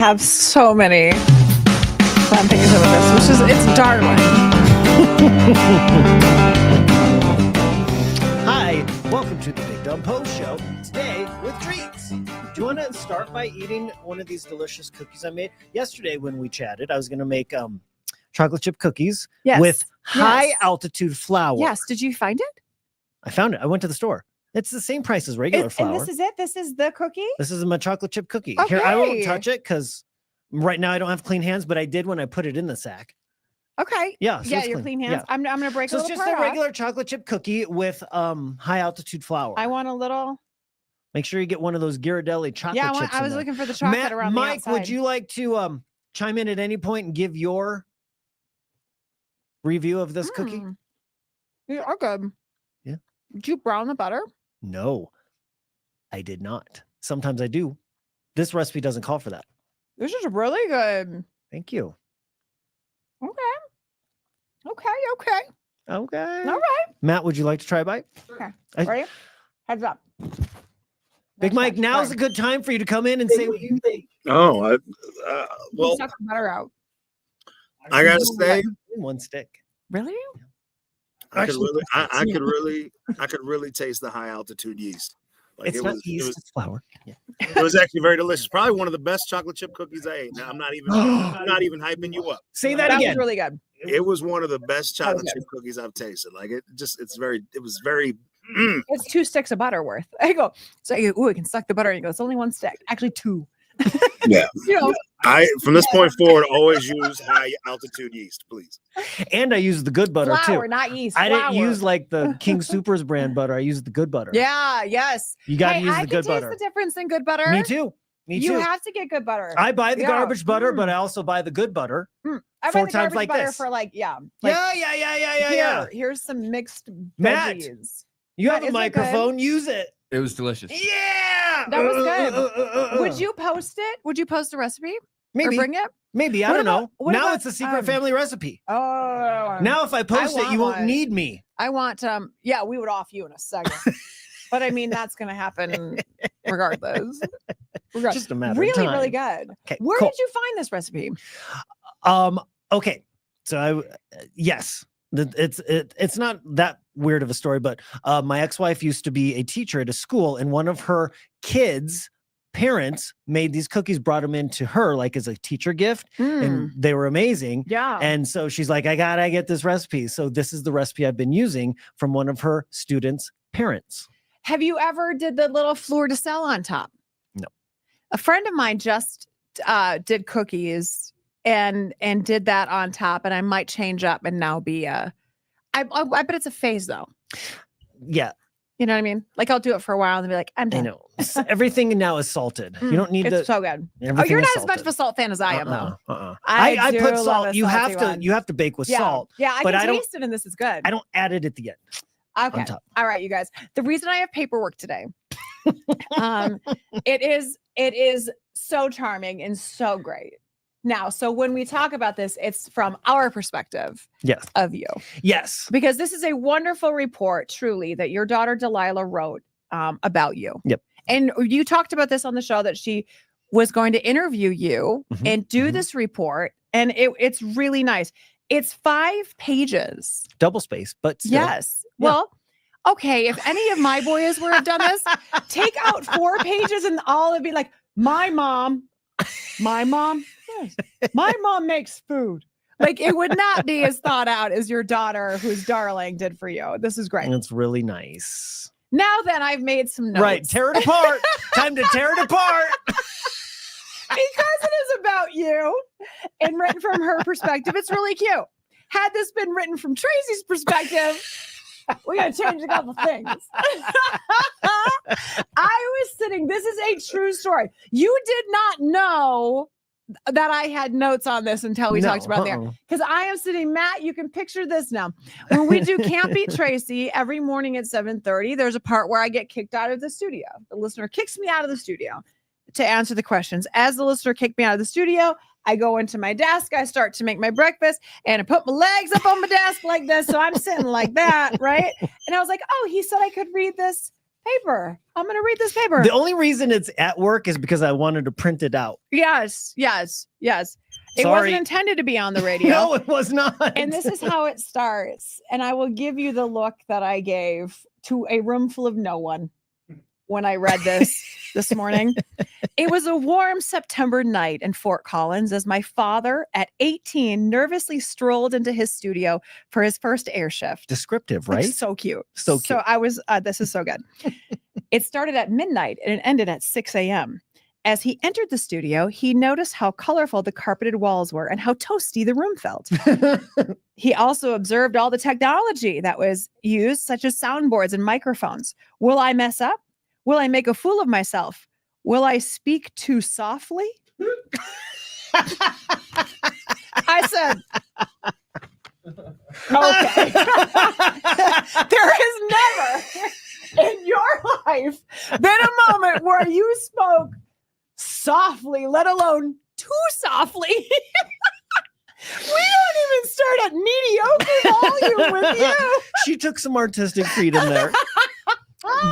Have so many fun things with this, which is it's darling. Hi, welcome to the Big Dumb Post Show. Today with treats. Do you want to start by eating one of these delicious cookies I made yesterday when we chatted? I was going to make chocolate chip cookies with high altitude flour. Yes. Did you find it? I found it. I went to the store. It's the same price as regular flour. And this is it? This is the cookie? This is my chocolate chip cookie. Okay. Here, I won't touch it because right now I don't have clean hands, but I did when I put it in the sack. Okay. Yeah. So yeah, your clean hands. Yeah. I'm going to break so a little it's just a regular chocolate chip cookie with high altitude flour. I want a little. Make sure you get one of those Ghirardelli chocolate chips. I was looking for the chocolate around the outside. Mike, would you like to chime in at any point and give your review of this cookie? Yeah, good. Yeah. Did you brown the butter? No, I did not. Sometimes I do. This recipe doesn't call for that. This is really good. Thank you. Okay. Okay. All right. Matt, would you like to try a bite? Okay. Ready? Heads up. Big Mike, now's a good time for you to come in and say what you think. Oh, well, suck the butter out. I gotta say, one stick. Really? I could really taste the high altitude yeast. Like it's not yeast, it's flour. Yeah. It was actually very delicious. Probably one of the best chocolate chip cookies I ate. Now, I'm not even hyping you up. Say that again. Was really good. It was one of the best chocolate chip cookies I've tasted. Like it was very. It's 2 sticks of butter worth. I go, so I go, ooh, I can suck the butter. And you go, it's only 1 stick. Actually 2. Yeah. You know, From this point forward, always use high altitude yeast, please. And I use the good butter flour, too. not yeast. I didn't use like the King Supers brand butter. I used the good butter. Yeah, yes. You got to use the good I butter. can taste the difference in good butter. Me too. You have to get good butter. I buy the garbage butter, but I also buy the good butter. I buy the garbage butter for here's some mixed Matt, veggies. You have a microphone. Use it. It was delicious. Yeah, that was good. Would you post it? Would you post the recipe? Maybe. Or bring it? Maybe. I don't know. Now it's a secret family recipe. Oh. Now if I post it, you won't need me. I want yeah, we would off you in a second. But I mean, that's going to happen regardless. Just a matter of time. Really good. Okay, Where did you find this recipe? Okay. So yes. It's not that weird of a story, but my ex-wife used to be a teacher at a school, and one of her kids' parents made these cookies, brought them into her like as a teacher gift, and they were amazing. Yeah. And so she's like, I gotta get this recipe. So this is the recipe I've been using from one of her students' parents. Have you ever did the little fleur de sel on top? No. A friend of mine just did cookies and did that on top, and I might change up and now be I bet it's a phase though. Yeah. You know what I mean? Like I'll do it for a while and be like, I'm done. I know. Everything now is salted. You don't need it's so good. Oh, you're not as much of a salt fan as I am though. I put salt. You have to bake with salt. Yeah, I can taste it and this is good. I don't add it at the end. Okay. All right, you guys. The reason I have paperwork today, it is so charming and so great. Now, so when we talk about this, it's from our perspective of you. Yes. Because this is a wonderful report, truly, that your daughter Delilah wrote about you. Yep. And you talked about this on the show that she was going to interview you and do this report. And it's really nice. It's 5 pages. Double space, but still. Yes. Yeah. Well, okay. If any of my boys would have done this, take out 4 pages and all it'd be like, my mom, yes, my mom makes food. Like it would not be as thought out as your daughter, who's darling, did for you. This is great. And it's really nice. Now then, I've made some notes. Right. Tear it apart. Time to tear it apart. Because it is about you and written from her perspective. It's really cute. Had this been written from Tracy's perspective, we got to change a couple things. I was sitting, this is a true story. You did not know that I had notes on this until we talked about there. Because I am sitting, Matt, you can picture this now. When we do Can't Beat Tracy every morning at 7:30, there's a part where I get kicked out of the studio. The listener kicks me out of the studio to answer the questions. As the listener kicked me out of the studio, I go into my desk, I start to make my breakfast, and I put my legs up on my desk like this. So I'm sitting like that, right? And I was like, oh, he said I could read this paper. I'm going to read this paper. The only reason it's at work is because I wanted to print it out. Yes. It Sorry. wasn't intended to be on the radio. No, it was not. And this is how it starts. And I will give you the look that I gave to a room full of no one when I read this morning. It was a warm September night in Fort Collins as my father, at 18, nervously strolled into his studio for his first air shift. Descriptive, right? Like, so cute. So cute. So I was, this is so good. It started at midnight and it ended at 6 a.m. As he entered the studio, he noticed how colorful the carpeted walls were and how toasty the room felt. He also observed all the technology that was used, such as soundboards and microphones. Will I mess up? Will I make a fool of myself? Will I speak too softly? I said, okay. There has never in your life been a moment where you spoke softly, let alone too softly. We don't even start at mediocre volume with you. She took some artistic freedom there.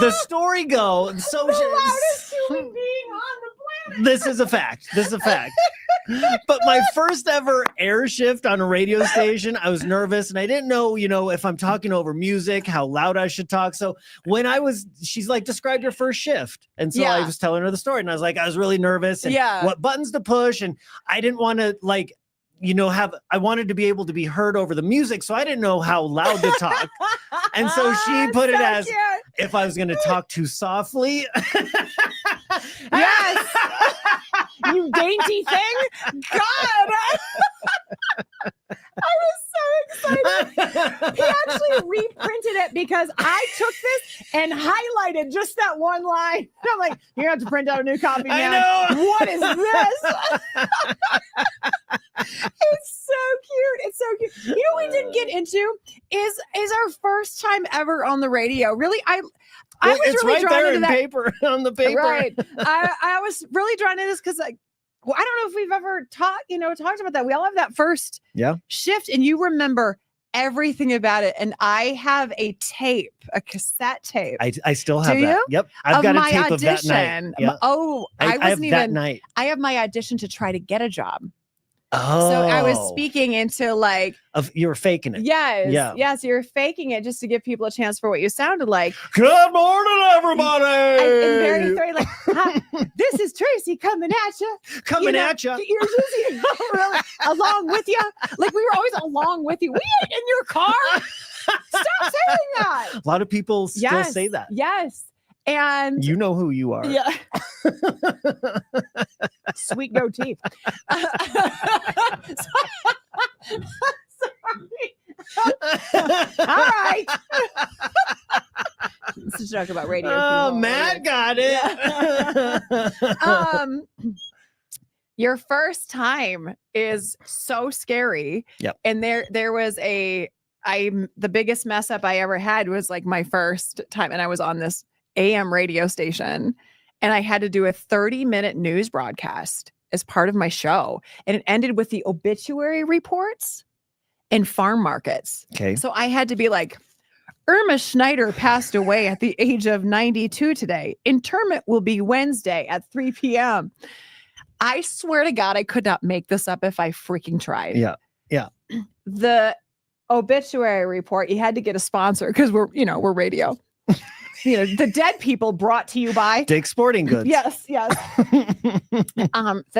The story goes. So the loudest human being on the planet. This is a fact. But my first ever air shift on a radio station, I was nervous and I didn't know, if I'm talking over music, how loud I should talk. So when she's like, describe your first shift. And so I was telling her the story and I was like, I was really nervous and what buttons to push. And I didn't want to I wanted to be able to be heard over the music. So I didn't know how loud to talk. And so she put it as cute. If I was going to talk too softly. Yes. You dainty thing. God. I was so excited. He actually reprinted it because I took this and highlighted just that one line. I'm like, you're gonna have to print out a new copy, man. I know. What is this? It's so cute. It's so cute. You know what we didn't get into is our first time ever on the radio. Really, I was it's really right drawn there into in that. paper on the paper. Right. I was really drawn to this because I don't know if we've ever talked about that. We all have that first shift and you remember everything about it. And I have a cassette tape. I still have Do that. you? Yep. I've got a my tape audition. of that night. Yeah. I wasn't that even night. I have my audition to try to get a job. Oh. So I was speaking into like you were faking it. Yes, you're faking it just to give people a chance for what you sounded like. Good morning, everybody. And very like, hi, this is Tracy coming at you. Coming at you. You're just really along with you. Like we were always along with you. We ain't in your car. Stop saying that. A lot of people still say that. Yes. And you know who you are. Yeah. Sweet goatee. Sorry. All right. It's a joke about radio. Oh, Matt got it. Yeah. Your first time is so scary. Yep. And there was the biggest mess up I ever had was like my first time, and I was on this AM radio station and I had to do a 30-minute news broadcast as part of my show. And it ended with the obituary reports and farm markets. Okay. So I had to be like, Irma Schneider passed away at the age of 92 today. Interment will be Wednesday at 3 p.m. I swear to God, I could not make this up if I freaking tried. Yeah. Yeah. The obituary report, you had to get a sponsor because we're radio. The dead people brought to you by Dick's Sporting Goods. Yes. The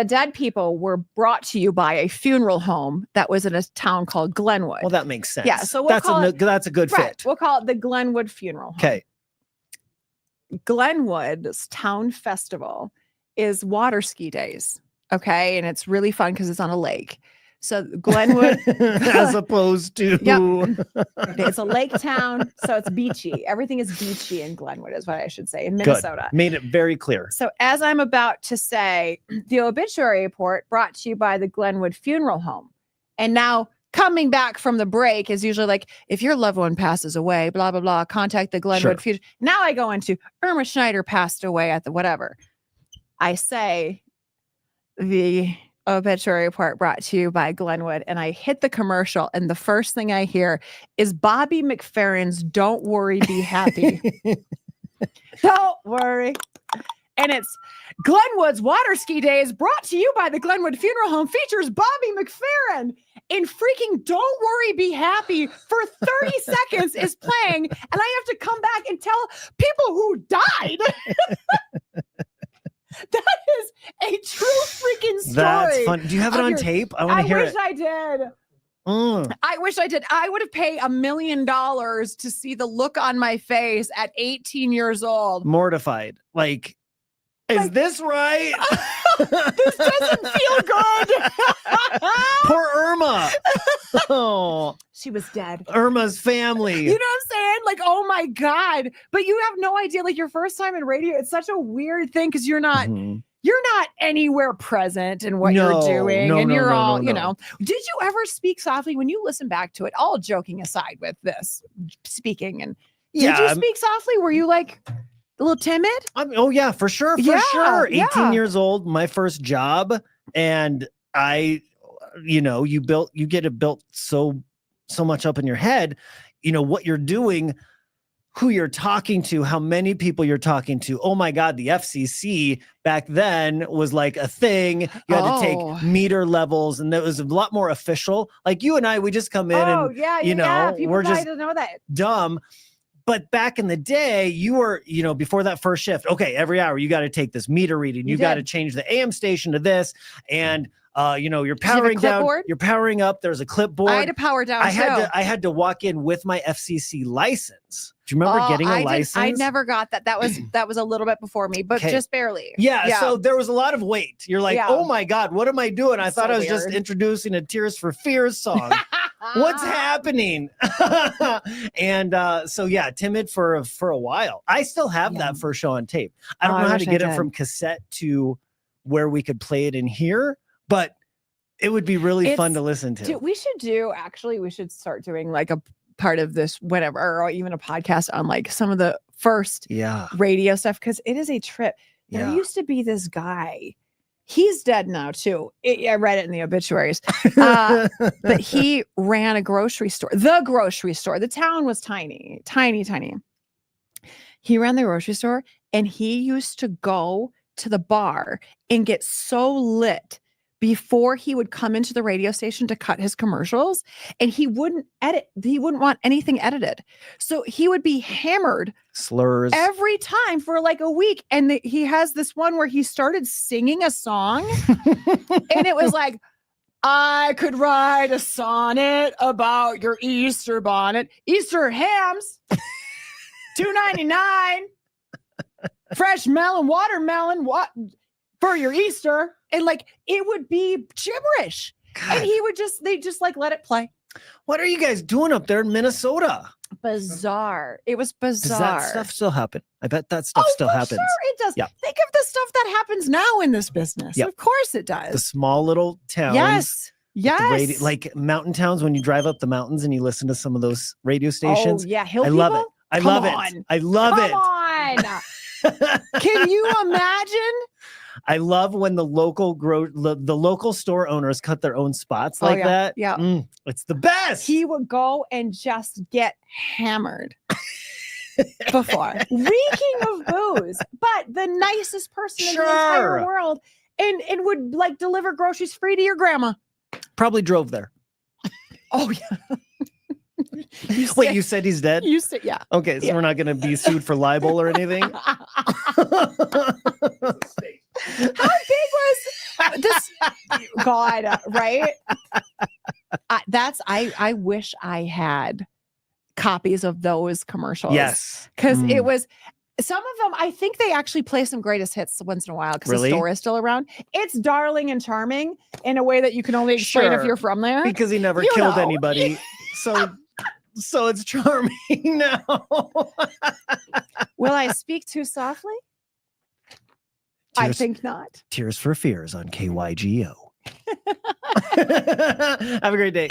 dead people were brought to you by a funeral home that was in a town called Glenwood. Well, that makes sense. Yeah, so that's a good fit. We'll call it the Glenwood Funeral Home. Okay. Glenwood's town festival is water ski days. Okay, and it's really fun because it's on a lake. So Glenwood, as opposed to, it's a lake town, so it's beachy. Everything is beachy in Glenwood, is what I should say, in Minnesota. Good. Made it very clear. So as I'm about to say, the obituary report brought to you by the Glenwood Funeral Home. And now coming back from the break is usually like, if your loved one passes away, blah, blah, blah, contact the Glenwood Funeral. Now I go into Irma Schneider passed away at the whatever. I say the obituary report brought to you by Glenwood, and I hit the commercial, and the first thing I hear is Bobby McFerrin's "Don't Worry, Be Happy." Don't worry. And it's Glenwood's Water Ski Days, brought to you by the Glenwood Funeral Home, features Bobby McFerrin. And freaking Don't Worry, Be Happy for 30 seconds is playing. And I have to come back and tell people who died. That is a true freaking story. That's fun. Do you have it on tape? I want to hear it. I wish I did. I wish I did. I would have paid $1 million to see the look on my face at 18 years old. Mortified. Like, is this right? This doesn't feel good. Poor Irma. Oh, she was dead. Irma's family. You know what I'm saying? Like, oh my God. But you have no idea. Like, your first time in radio, it's such a weird thing because you're not anywhere present in what you're doing. And you're all, you know. Did you ever speak softly when you listen back to it? All joking aside with this speaking. And did you speak softly? Were you like a little timid? Oh yeah, for sure. For sure. 18 years old, my first job. And you get it built so much up in your head, what you're doing, who you're talking to, how many people you're talking to. Oh my God, the FCC back then was like a thing. You had to take meter levels, and that was a lot more official. Like you and I, we just come in and we're just to know that. Dumb. But back in the day, you were, before that first shift, okay, every hour you got to take this meter reading. You got to change the AM station to this. And, you're powering down, you're powering up. There's a clipboard. I had to power down. I had to walk in with my FCC license. Do you remember getting a license? I never got that. That was a little bit before me, but just barely. Yeah. So there was a lot of weight. You're like, oh my God, what am I doing? I thought I was just introducing a Tears for Fears song. What's happening? And timid for a while. I still have that first show on tape. I don't know how to get it from cassette to where we could play it in here, but it would be really fun to listen to. We should start doing like a part of this, whatever, or even a podcast on like some of the first radio stuff, because it is a trip. There used to be this guy. He's dead now too. I read it in the obituaries. But he ran a grocery store. The grocery store. The town was tiny, tiny, tiny. He ran the grocery store, and he used to go to the bar and get so lit before he would come into the radio station to cut his commercials, and he wouldn't edit. He wouldn't want anything edited. So he would be hammered slurs every time for like a week. And he has this one where he started singing a song and it was like, I could write a sonnet about your Easter bonnet. Easter hams, $2.99. Fresh melon, watermelon, what for your Easter? And like it would be gibberish. God. And they just like let it play. What are you guys doing up there in Minnesota? Bizarre. It was bizarre. Does that stuff still happen? I bet that stuff still happens. Sure it does. Yeah. Think of the stuff that happens now in this business. Of course it does. The small little towns. Yes. Like mountain towns, when you drive up the mountains and you listen to some of those radio stations. Oh yeah, hill I people? love it. I love it. Come on. Can you imagine? I love when the local store owners cut their own spots like that. Yeah. It's the best. He would go and just get hammered before, reeking of booze, but the nicest person in the entire world, and would like deliver groceries free to your grandma. Probably drove there. Oh yeah. Wait, you said he's dead? You said, yeah. Okay, so we're not going to be sued for libel or anything? How big was this? God, right? I wish I had copies of those commercials. Yes. Because it was, some of them, I think they actually play some greatest hits once in a while because the store is still around. It's darling and charming in a way that you can only explain if you're from there. Because he never killed anybody. So it's charming now. Will I speak too softly? I think not. Tears for Fears on KYGO. Have a great day.